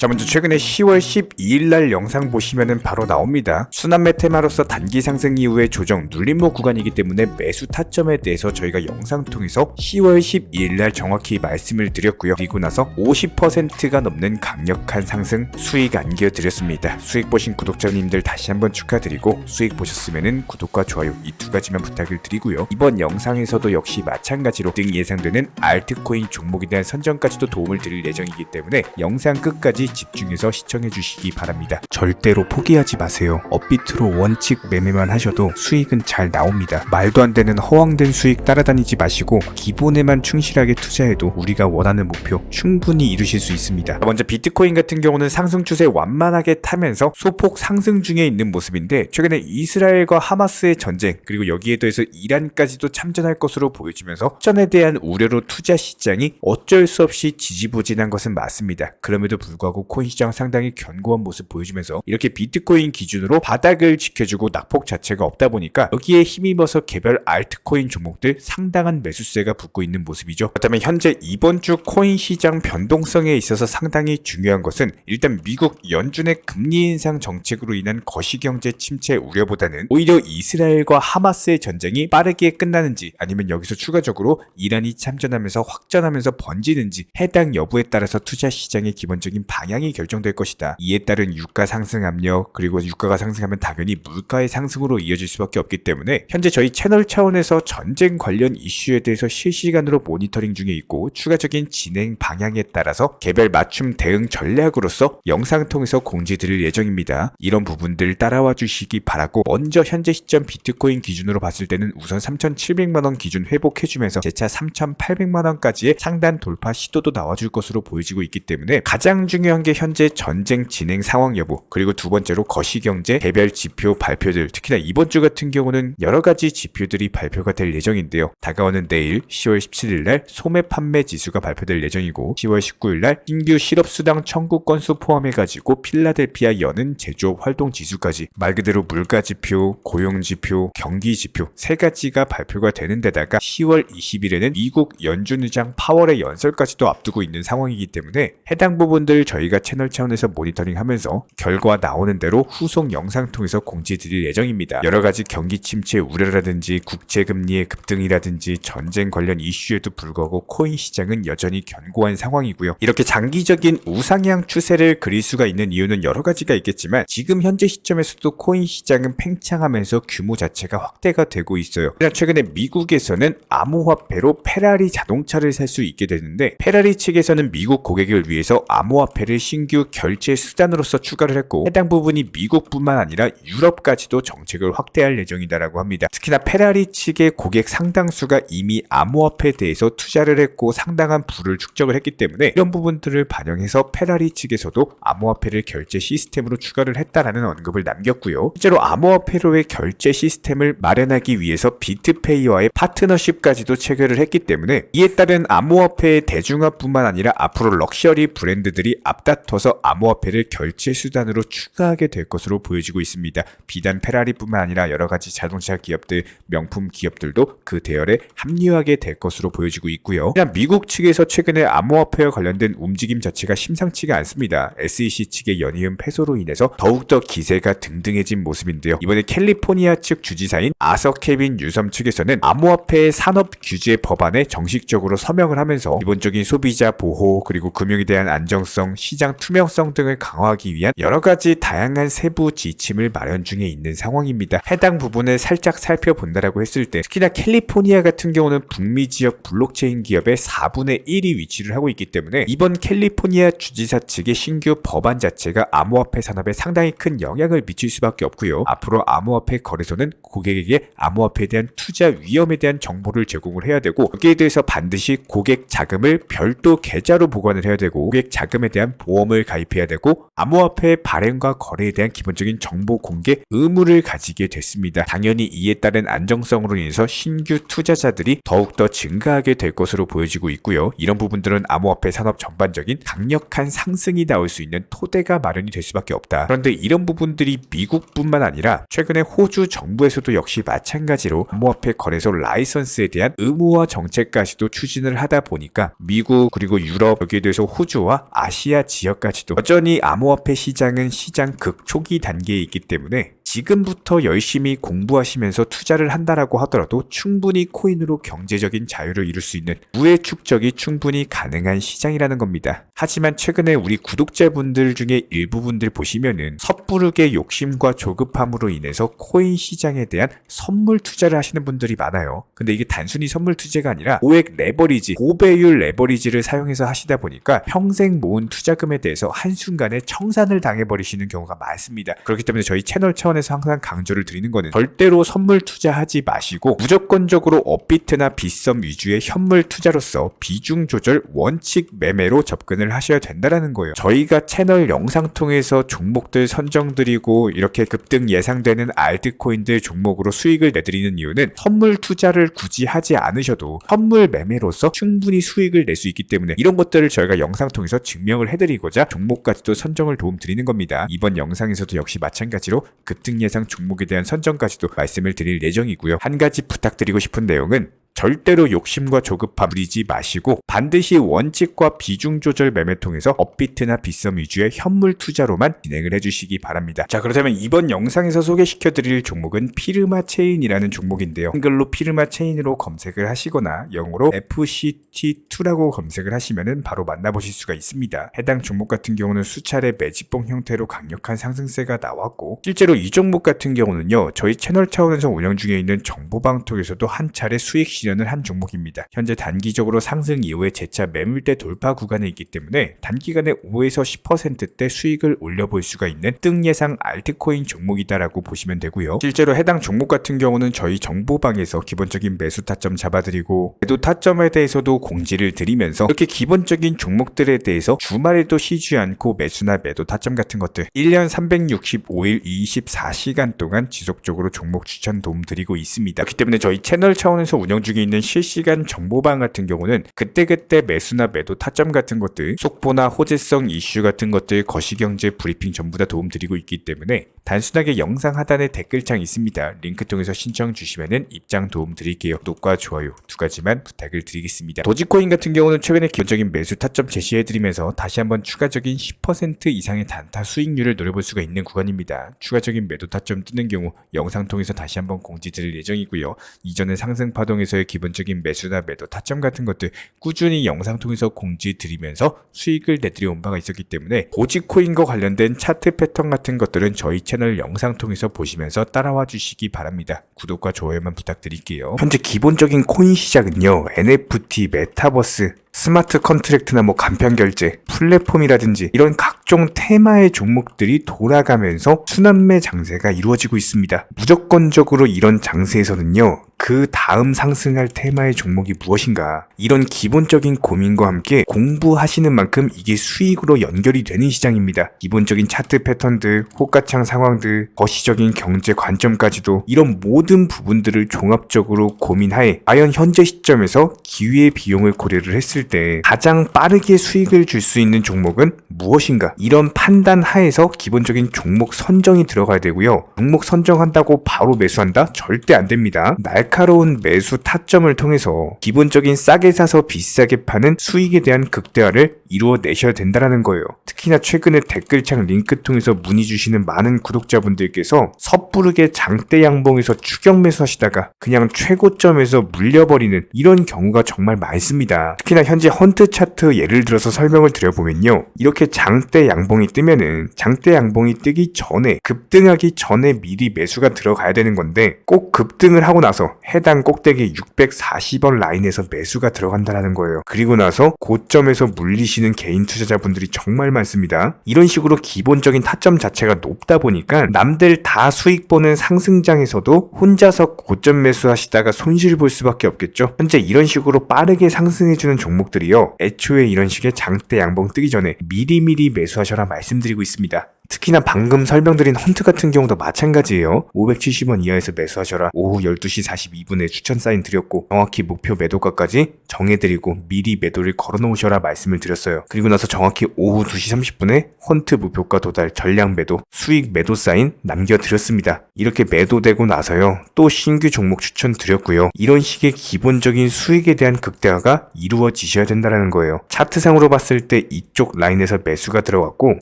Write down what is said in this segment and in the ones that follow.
자, 먼저 최근에 10월 12일 날 영상 보시면은 바로 나옵니다. 순환매 테마로서 단기 상승 이후의 조정 눌림목 구간이기 때문에 매수 타점에 대해서 저희가 영상 통해서 10월 12일 날 정확히 말씀을 드렸고요. 그리고 나서 50%가 넘는 강력한 상승 수익 안겨드렸습니다. 수익 보신 구독자님들 다시 한번 축하드리고, 수익 보셨으면은 구독과 좋아요 이 두 가지만 부탁을 드리고요. 이번 영상에서도 역시 마찬가지로 등 예상되는 알트코인 종목에 대한 선정까지도 도움을 드릴 예정이기 때문에 영상 끝까지 집중해서 시청해 주시기 바랍니다. 절대로 포기하지 마세요. 업비트로 원칙 매매만 하셔도 수익은 잘 나옵니다. 말도 안 되는 허황된 수익 따라다니지 마시고 기본에만 충실하게 투자해도 우리가 원하는 목표 충분히 이루실 수 있습니다. 먼저 비트코인 같은 경우는 상승 추세 완만하게 타면서 소폭 상승 중에 있는 모습인데, 최근에 이스라엘과 하마스의 전쟁, 그리고 여기에 더해서 이란까지도 참전할 것으로 보여지면서 확전에 대한 우려로 투자 시장이 어쩔 수 없이 지지부진한 것은 맞습니다. 그럼에도 불구하고 코인 시장 상당히 견고한 모습 보여주면서 이렇게 비트코인 기준으로 바닥을 지켜주고 낙폭 자체가 없다 보니까 여기에 힘입어서 개별 알트코인 종목들 상당한 매수세가 붙고 있는 모습이죠. 그렇다면 현재 이번 주 코인 시장 변동성에 있어서 상당히 중요한 것은, 일단 미국 연준의 금리 인상 정책으로 인한 거시경제 침체 우려보다는 오히려 이스라엘과 하마스의 전쟁이 빠르게 끝나는지, 아니면 여기서 추가적으로 이란이 참전하면서 확전하면서 번지는지, 해당 여부에 따라서 투자 시장의 기본적인 방향이 결정될 것이다. 이에 따른 유가 상승 압력, 그리고 유가가 상승하면 당연히 물가의 상승으로 이어질 수밖에 없기 때문에 현재 저희 채널 차원에서 전쟁 관련 이슈에 대해서 실시간으로 모니터링 중에 있고, 추가적인 진행 방향에 따라서 개별 맞춤 대응 전략으로서 영상 통해서 공지드릴 예정입니다. 이런 부분들 따라와 주시기 바라고, 먼저 현재 시점 비트코인 기준으로 봤을 때는 우선 3,700만원 기준 회복해주면서 재차 3,800만원까지의 상단 돌파 시도도 나와줄 것으로 보여지고 있기 때문에 가장 중요한 게 현재 전쟁 진행 상황 여부, 그리고 두 번째로 거시경제 개별 지표 발표들, 특히나 이번 주 같은 경우는 여러 가지 지표들이 발표가 될 예정인데요. 다가오는 내일 10월 17일 날 소매 판매 지수가 발표될 예정이고, 10월 19일 날 신규 실업수당 청구 건수 포함해가지고 필라델피아 여는 제조업 활동 지수까지, 말 그대로 물가 지표, 고용 지표, 경기 지표 세 가지가 발표가 되는 데다가 10월 20일에는 미국 연준 의장 파월의 연설까지도 앞두고 있는 상황이기 때문에 해당 부분들 저희가 채널 차원에서 모니터링하면서 결과 나오는 대로 후속 영상 통해서 공지드릴 예정입니다. 여러가지 경기 침체 우려라든지 국제금리의 급등이라든지 전쟁 관련 이슈에도 불구하고 코인 시장은 여전히 견고한 상황이고요. 이렇게 장기적인 우상향 추세를 그릴 수가 있는 이유는 여러 가지가 있겠지만, 지금 현재 시점에서도 코인 시장은 팽창하면서 규모 자체가 확대가 되고 있어요. 최근에 미국에서는 암호화폐로 페라리 자동차를 살 수 있게 되는데, 페라리 측에서는 미국 고객을 위해서 암호화폐를 신규 결제 수단으로서 추가를 했고, 해당 부분이 미국뿐만 아니라 유럽까지도 정책을 확대할 예정이다라고 합니다. 특히나 페라리 측의 고객 상당수가 이미 암호화폐에 대해서 투자를 했고 상당한 부를 축적을 했기 때문에 이런 부분들을 반영해서 페라리 측에서도 암호화폐를 결제 시스템으로 추가를 했다라는 언급을 남겼고요. 실제로 암호화폐로의 결제 시스템을 마련하기 위해서 비트페이와의 파트너십까지도 체결을 했기 때문에, 이에 따른 암호화폐의 대중화뿐만 아니라 앞으로 럭셔리 브랜드들이 앞다퉈서 암호화폐를 결제 수단으로 추가하게 될 것으로 보여지고 있습니다. 비단 페라리뿐만 아니라 여러가지 자동차 기업들, 명품 기업들도 그 대열에 합류하게 될 것으로 보여지고 있고요. 그냥 미국 측에서 최근에 암호화폐와 관련된 움직임 자체가 심상치가 않습니다. SEC 측의 연이은 패소로 인해서 더욱더 기세가 등등해진 모습인데요. 이번에 캘리포니아 측 주지사인 아서 케빈 뉴섬 측에서는 암호화폐 산업 규제 법안에 정식적으로 서명을 하면서 기본적인 소비자 보호, 그리고 금융에 대한 안정성, 시장 투명성 등을 강화하기 위한 여러가지 다양한 세부 지침을 마련 중에 있는 상황입니다. 해당 부분을 살짝 살펴본다라고 했을 때, 특히나 캘리포니아 같은 경우는 북미 지역 블록체인 기업의 4분의 1이 위치를 하고 있기 때문에 이번 캘리포니아 주지사 측의 신규 법안 자체가 암호화폐 산업에 상당히 큰 영향을 미칠 수밖에 없고요. 앞으로 암호화폐 거래소는 고객에게 암호화폐에 대한 투자 위험에 대한 정보를 제공을 해야 되고, 여기에 대해서 반드시 고객 자금을 별도 계좌로 보관을 해야 되고, 고객 자금에 대한 보험을 가입해야 되고, 암호화폐 발행과 거래에 대한 기본적인 정보 공개 의무를 가지게 됐습니다. 당연히 이에 따른 안정성으로 인해서 신규 투자자들이 더욱더 증가하게 될 것으로 보여지고 있고요. 이런 부분들은 암호화폐 산업 전반적인 강력한 상승이 나올 수 있는 토대가 마련이 될 수밖에 없다. 그런데 이런 부분들이 미국뿐만 아니라 최근에 호주 정부에서도 역시 마찬가지로 암호화폐 거래소 라이선스에 대한 의무화 정책까지도 추진을 하다 보니까 미국, 그리고 유럽, 여기에 대해서 호주와 아시아 지역까지도 여전히 암호화폐 시장은 시장 극초기 단계에 있기 때문에 지금부터 열심히 공부하시면서 투자를 한다라고 하더라도 충분히 코인으로 경제적인 자유를 이룰 수 있는 부의 축적이 충분히 가능한 시장이라는 겁니다. 하지만 최근에 우리 구독자분들 중에 일부분들 보시면은 섣부르게 욕심과 조급함으로 인해서 코인 시장에 대한 선물 투자를 하시는 분들이 많아요. 근데 이게 단순히 선물 투자가 아니라 고액 레버리지, 고배율 레버리지를 사용해서 하시다 보니까 평생 모은 투자금에 대해서 한순간에 청산을 당해버리시는 경우가 많습니다. 그렇기 때문에 저희 채널 차원에서 항상 강조를 드리는 거는 절대로 선물 투자하지 마시고 무조건적으로 업비트나 빗썸 위주의 현물 투자로서 비중 조절 원칙 매매로 접근을 하셔야 된다는 거예요. 저희가 채널 영상 통해서 종목들 선정드리고 이렇게 급등 예상되는 알트코인들 종목으로 수익을 내드리는 이유는 선물 투자를 굳이 하지 않으셔도 현물 매매로서 충분히 수익을 낼 수 있기 때문에 이런 것들을 저희가 영상 통해서 증명을 해드리고자 종목까지도 선정을 도움드리는 겁니다. 이번 영상에서도 역시 마찬가지로 급등 예상 종목에 대한 선정까지도 말씀을 드릴 예정이고요. 한 가지 부탁드리고 싶은 내용은 절대로 욕심과 조급함 부리지 마시고 반드시 원칙과 비중 조절 매매 통해서 업비트나 빗썸 위주의 현물 투자로만 진행을 해주시기 바랍니다. 자, 그렇다면 이번 영상에서 소개시켜드릴 종목은 피르마 체인이라는 종목인데요. 한글로 피르마 체인으로 검색을 하시거나 영어로 FCT2라고 검색을 하시면 바로 만나보실 수가 있습니다. 해당 종목 같은 경우는 수차례 매집봉 형태로 강력한 상승세가 나왔고 실제로 이 종목 같은 경우는요, 저희 채널 차원에서 운영 중에 있는 정보방통에서도 한 차례 수익 실현을 한 종목입니다. 현재 단기적으로 상승 이후에 재차 매물대 돌파 구간에 있기 때문에 단기간에 5에서 10%대 수익을 올려볼 수가 있는 등 예상 알트코인 종목이다라고 보시면 되고요. 실제로 해당 종목 같은 경우는 저희 정보방에서 기본적인 매수 타점 잡아드리고 매도 타점에 대해서도 공지를 드리면서 이렇게 기본적인 종목들에 대해서 주말에도 쉬지 않고 매수나 매도 타점 같은 것들 1년 365일 24시간 동안 지속적으로 종목 추천 도움 드리고 있습니다. 그렇기 때문에 저희 채널 차원에서 운영 중에 있는 실시간 정보방 같은 경우는 그때그때 매수나 매도 타점 같은 것들, 속보나 호재성 이슈 같은 것들, 거시경제 브리핑 전부 다 도움드리고 있기 때문에 단순하게 영상 하단에 댓글창 있습니다. 링크 통해서 신청 주시면은 입장 도움 드릴게요. 구독과 좋아요 두 가지만 부탁을 드리겠습니다. 도지코인 같은 경우는 최근에 기본적인 매수 타점 제시해드리면서 다시 한번 추가적인 10% 이상의 단타 수익률을 노려볼 수가 있는 구간입니다. 추가적인 매도 타점 뜨는 경우 영상 통해서 다시 한번 공지 드릴 예정이고요. 이전에 상승 파동에서의 기본적인 매수나 매도 타점 같은 것들 꾸준히 영상 통해서 공지 드리면서 수익을 내드려온 바가 있었기 때문에 도지코인과 관련된 차트 패턴 같은 것들은 저희 채널 영상 통해서 보시면서 따라와 주시기 바랍니다. 구독과 좋아요만 부탁드릴게요. 현재 기본적인 코인 시장은요, NFT, 메타버스, 스마트 컨트랙트나 간편 결제, 플랫폼이라든지 이런 각종 테마의 종목들이 돌아가면서 순환매 장세가 이루어지고 있습니다. 무조건적으로 이런 장세에서는요, 그 다음 상승할 테마의 종목이 무엇인가, 이런 기본적인 고민과 함께 공부하시는 만큼 이게 수익으로 연결이 되는 시장입니다. 기본적인 차트 패턴들, 호가창 상황들, 거시적인 경제 관점까지도 이런 모든 부분들을 종합적으로 고민하에 과연 현재 시점에서 기회의 비용을 고려를 했을 때 가장 빠르게 수익을 줄 수 있는 종목은 무엇인가, 이런 판단 하에서 기본적인 종목 선정이 들어가야 되고요. 종목 선정한다고 바로 매수한다? 절대 안 됩니다. 날카로운 매수 타점을 통해서 기본적인 싸게 사서 비싸게 파는 수익에 대한 극대화를 이루어내셔야 된다는 거예요. 특히나 최근에 댓글창 링크 통해서 문의 주시는 많은 구독자분들께서 섣부르게 장대 양봉에서 추격 매수하시다가 그냥 최고점에서 물려버리는 이런 경우가 정말 많습니다. 특히나 현재 헌트 차트 예를 들어서 설명을 드려보면요, 이렇게 장대 양봉이 뜨면은 장대 양봉이 뜨기 전에, 급등하기 전에 미리 매수가 들어가야 되는 건데 꼭 급등을 하고 나서 해당 꼭대기 640원 라인에서 매수가 들어간다는 거예요. 그리고 나서 고점에서 물리시는 개인 투자자분들이 정말 많습니다. 이런 식으로 기본적인 타점 자체가 높다 보니까 남들 다 수익 보는 상승장에서도 혼자서 고점 매수하시다가 손실 볼 수밖에 없겠죠. 현재 이런 식으로 빠르게 상승해주는 종목들이요, 애초에 이런 식의 장대 양봉 뜨기 전에 미리미리 매수하셔라 말씀드리고 있습니다. 특히나 방금 설명드린 헌트 같은 경우도 마찬가지예요. 570원 이하에서 매수하셔라. 오후 12시 42분에 추천 사인 드렸고 정확히 목표 매도가까지 정해드리고 미리 매도를 걸어놓으셔라 말씀을 드렸어요. 그리고 나서 정확히 오후 2시 30분에 헌트 목표가 도달 전량 매도 수익 매도 사인 남겨드렸습니다. 이렇게 매도되고 나서요 또 신규 종목 추천드렸고요. 이런 식의 기본적인 수익에 대한 극대화가 이루어지셔야 된다는 거예요. 차트상으로 봤을 때 이쪽 라인에서 매수가 들어갔고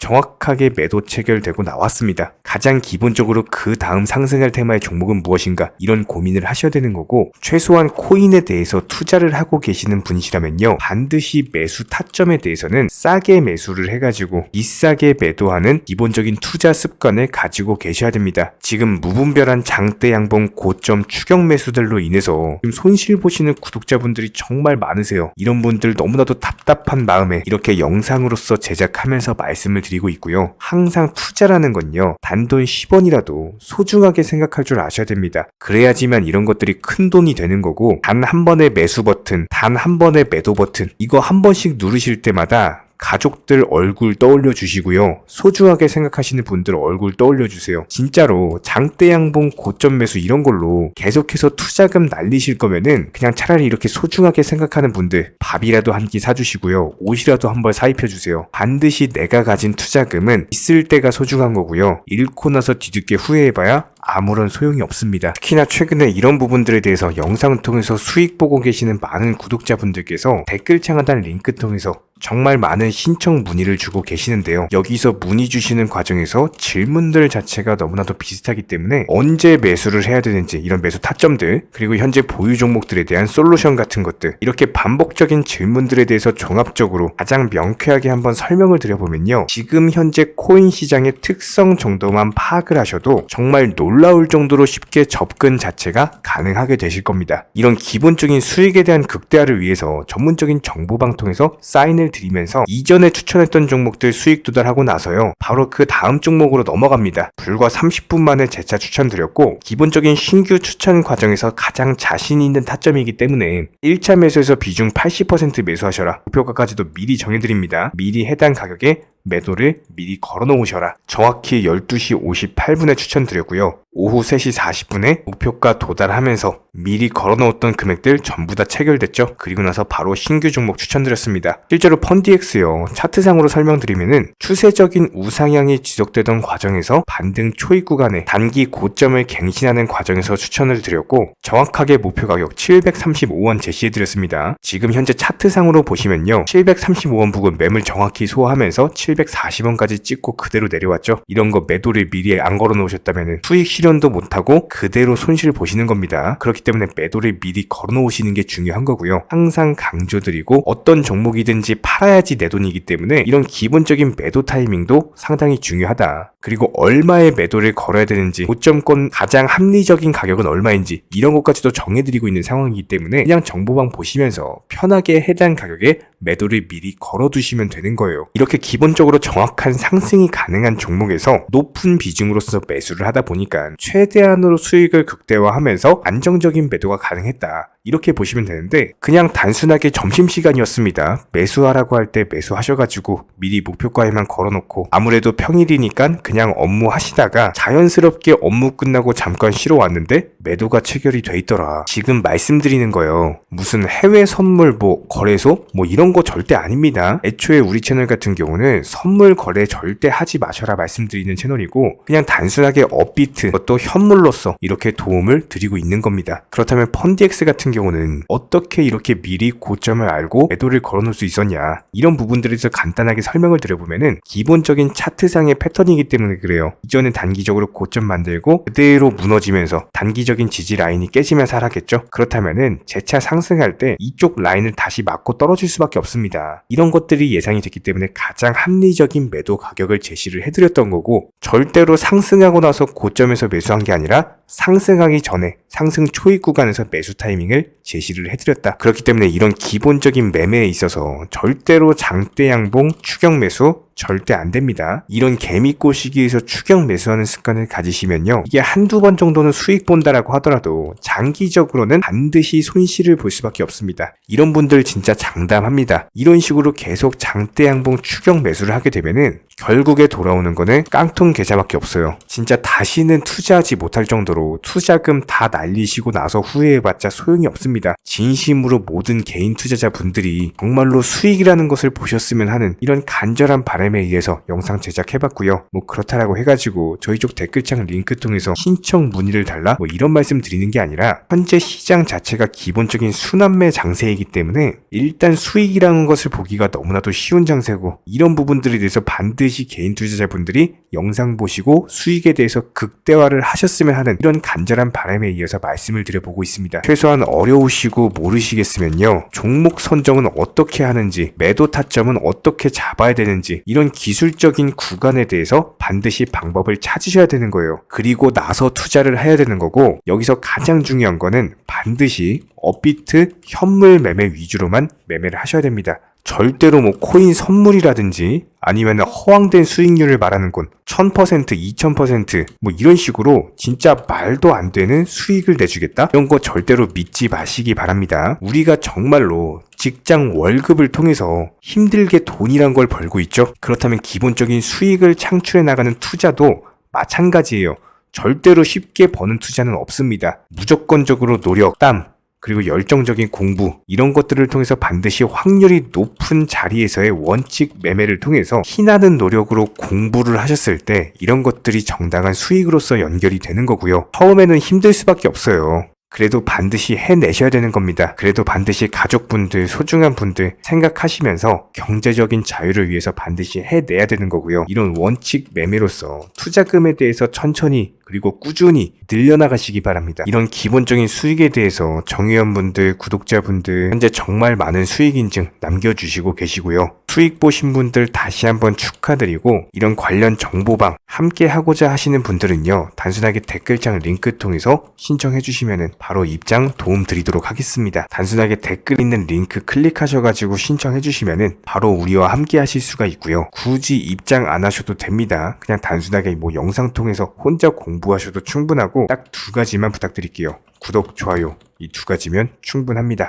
정확하게 매도 체결되고 나왔습니다. 가장 기본적으로 그 다음 상승할 테마의 종목은 무엇인가 이런 고민을 하셔야 되는 거고 최소한 코인에 대해서 투자를 하고 계시는 분이시라면요 반드시 매수 타점에 대해서는 싸게 매수를 해가지고 비싸게 매도하는 기본적인 투자 습관을 가지고 계셔야 됩니다. 지금 무분별한 장대 양봉 고점 추격 매수들로 인해서 지금 손실 보시는 구독자분들이 정말 많으세요. 이런 분들 너무나도 답답한 마음에 이렇게 영상으로서 제작하면서 말씀을 드리고 있고요. 항상 투자라는 건요 단돈 10원이라도 소중하게 생각할 줄 아셔야 됩니다. 그래야지만 이런 것들이 큰 돈이 되는 거고 단 한 번의 매수 버튼, 단 한 번의 매도 버튼 이거 한 번씩 누르실 때마다 가족들 얼굴 떠올려 주시고요. 소중하게 생각하시는 분들 얼굴 떠올려 주세요. 진짜로 장대 양봉 고점 매수 이런 걸로 계속해서 투자금 날리실 거면은 그냥 차라리 이렇게 소중하게 생각하는 분들 밥이라도 한 끼 사주시고요. 옷이라도 한 벌 사입혀 주세요. 반드시 내가 가진 투자금은 있을 때가 소중한 거고요. 잃고 나서 뒤늦게 후회해봐야 아무런 소용이 없습니다. 특히나 최근에 이런 부분들에 대해서 영상을 통해서 수익 보고 계시는 많은 구독자분들께서 댓글창 하단 링크 통해서 정말 많은 신청 문의를 주고 계시는데요. 여기서 문의 주시는 과정에서 질문들 자체가 너무나도 비슷하기 때문에 언제 매수를 해야 되는지 이런 매수 타점들 그리고 현재 보유 종목들에 대한 솔루션 같은 것들 이렇게 반복적인 질문들에 대해서 종합적으로 가장 명쾌하게 한번 설명을 드려보면요. 지금 현재 코인 시장의 특성 정도만 파악을 하셔도 정말 놀라울 정도로 쉽게 접근 자체가 가능하게 되실 겁니다. 이런 기본적인 수익에 대한 극대화를 위해서 전문적인 정보방통에서 사인을 드리면서 이전에 추천했던 종목들 수익 도달하고 나서요 바로 그 다음 종목으로 넘어갑니다. 불과 30분 만에 재차 추천드렸고 기본적인 신규 추천 과정에서 가장 자신 있는 타점이기 때문에 1차 매수에서 비중 80% 매수하셔라. 목표가까지도 미리 정해드립니다. 미리 해당 가격에 매도를 미리 걸어놓으셔라. 정확히 12시 58분에 추천드렸고요. 오후 3시 40분에 목표가 도달하면서 미리 걸어놓았던 금액들 전부 다 체결됐죠. 그리고 나서 바로 신규 종목 추천드렸습니다. 실제로 펀디엑스요. 차트상으로 설명드리면은 추세적인 우상향이 지속되던 과정에서 반등 초입 구간에 단기 고점을 갱신하는 과정에서 추천을 드렸고 정확하게 목표 가격 735원 제시해드렸습니다. 지금 현재 차트상으로 보시면요. 735원 부근 매물 정확히 소화하면서 740원까지 찍고 그대로 내려왔죠. 이런 거 매도를 미리 안 걸어 놓으셨다면 수익 실현도 못하고 그대로 손실 보시는 겁니다. 그렇기 때문에 매도를 미리 걸어 놓으시는 게 중요한 거고요. 항상 강조드리고 어떤 종목이든지 팔아야지 내 돈이기 때문에 이런 기본적인 매도 타이밍도 상당히 중요하다. 그리고 얼마의 매도를 걸어야 되는지 고점권 가장 합리적인 가격은 얼마인지 이런 것까지도 정해드리고 있는 상황이기 때문에 그냥 정보방 보시면서 편하게 해당 가격에 매도를 미리 걸어두시면 되는 거예요. 이렇게 기본적으로 정확한 상승이 가능한 종목에서 높은 비중으로서 매수를 하다 보니까 최대한으로 수익을 극대화하면서 안정적인 매도가 가능했다. 이렇게 보시면 되는데 그냥 단순하게 점심시간이었습니다. 매수하라고 할 때 매수하셔가지고 미리 목표가에만 걸어놓고 아무래도 평일이니까 그냥 업무 하시다가 자연스럽게 업무 끝나고 잠깐 쉬러 왔는데 매도가 체결이 돼 있더라. 지금 말씀드리는 거예요. 무슨 해외 선물 거래소 이런 거 절대 아닙니다. 애초에 우리 채널 같은 경우는 선물 거래 절대 하지 마셔라 말씀드리는 채널이고 그냥 단순하게 업비트 또 현물로서 이렇게 도움을 드리고 있는 겁니다. 그렇다면 펀디엑스 같은 경우는 어떻게 이렇게 미리 고점을 알고 매도를 걸어놓을 수 있었냐 이런 부분들에 대해서 간단하게 설명을 드려보면은 기본적인 차트상의 패턴이기 때문에 그래요. 이전에 단기적으로 고점 만들고 그대로 무너지면서 단기적인 지지 라인이 깨지면서 하락했죠. 그렇다면은 재차 상승할 때 이쪽 라인을 다시 맞고 떨어질 수밖에 없습니다. 이런 것들이 예상이 됐기 때문에 가장 합리적인 매도 가격을 제시를 해드렸던 거고 절대로 상승하고 나서 고점에서 매수한 게 아니라 상승하기 전에 상승 초입 구간에서 매수 타이밍을 제시를 해드렸다. 그렇기 때문에 이런 기본적인 매매에 있어서 절대로 장대 양봉 추격 매수 절대 안 됩니다. 이런 개미꼬 시기에서 추격 매수하는 습관을 가지시면요. 이게 한두 번 정도는 수익 본다라고 하더라도 장기적으로는 반드시 손실을 볼 수밖에 없습니다. 이런 분들 진짜 장담합니다. 이런 식으로 계속 장대 양봉 추격 매수를 하게 되면은 결국에 돌아오는 거는 깡통 계좌밖에 없어요. 진짜 다시는 투자하지 못할 정도로 투자금 다 날리시고 나서 후회해봤자 소용이 없습니다. 진심으로 모든 개인 투자자분들이 정말로 수익이라는 것을 보셨으면 하는 이런 간절한 바람에 의해서 영상 제작해봤고요. 뭐 그렇다라고 해가지고 저희 쪽 댓글창 링크 통해서 신청 문의를 달라 뭐 이런 말씀 드리는 게 아니라 현재 시장 자체가 기본적인 순환매 장세이기 때문에 일단 수익이라는 것을 보기가 너무나도 쉬운 장세고 이런 부분들에 대해서 반드시 개인 투자자분들이 영상 보시고 수익에 대해서 극대화를 하셨으면 하는 이런 간절한 바람에 의해서 말씀을 드려보고 있습니다. 최소한 어려우시고 모르시겠으면요. 종목 선정은 어떻게 하는지, 매도 타점은 어떻게 잡아야 되는지 이런 기술적인 구간에 대해서 반드시 방법을 찾으셔야 되는 거예요. 그리고 나서 투자를 해야 되는 거고 여기서 가장 중요한 거는 반드시 업비트 현물 매매 위주로만 매매를 하셔야 됩니다. 절대로 뭐 코인 선물이라든지 아니면 허황된 수익률을 말하는 건 1000%, 2000% 뭐 이런 식으로 진짜 말도 안 되는 수익을 내주겠다? 이런 거 절대로 믿지 마시기 바랍니다. 우리가 정말로 직장 월급을 통해서 힘들게 돈이란 걸 벌고 있죠. 그렇다면 기본적인 수익을 창출해 나가는 투자도 마찬가지예요. 절대로 쉽게 버는 투자는 없습니다. 무조건적으로 노력, 땀, 그리고 열정적인 공부 이런 것들을 통해서 반드시 확률이 높은 자리에서의 원칙 매매를 통해서 피나는 노력으로 공부를 하셨을 때 이런 것들이 정당한 수익으로서 연결이 되는 거고요. 처음에는 힘들 수밖에 없어요. 그래도 반드시 해내셔야 되는 겁니다. 그래도 반드시 가족분들, 소중한 분들 생각하시면서 경제적인 자유를 위해서 반드시 해내야 되는 거고요. 이런 원칙 매매로서 투자금에 대해서 천천히 그리고 꾸준히 늘려나가시기 바랍니다. 이런 기본적인 수익에 대해서 정의원분들, 구독자분들 현재 정말 많은 수익 인증 남겨주시고 계시고요. 수익 보신 분들 다시 한번 축하드리고 이런 관련 정보방 함께 하고자 하시는 분들은요. 단순하게 댓글창 링크 통해서 신청해 주시면 바로 입장 도움 드리도록 하겠습니다. 단순하게 댓글 있는 링크 클릭하셔가지고 신청해 주시면 바로 우리와 함께 하실 수가 있고요. 굳이 입장 안 하셔도 됩니다. 그냥 단순하게 뭐 영상 통해서 혼자 공부하셔도 충분하고 딱 두 가지만 부탁드릴게요. 구독, 좋아요 이 두 가지면 충분합니다.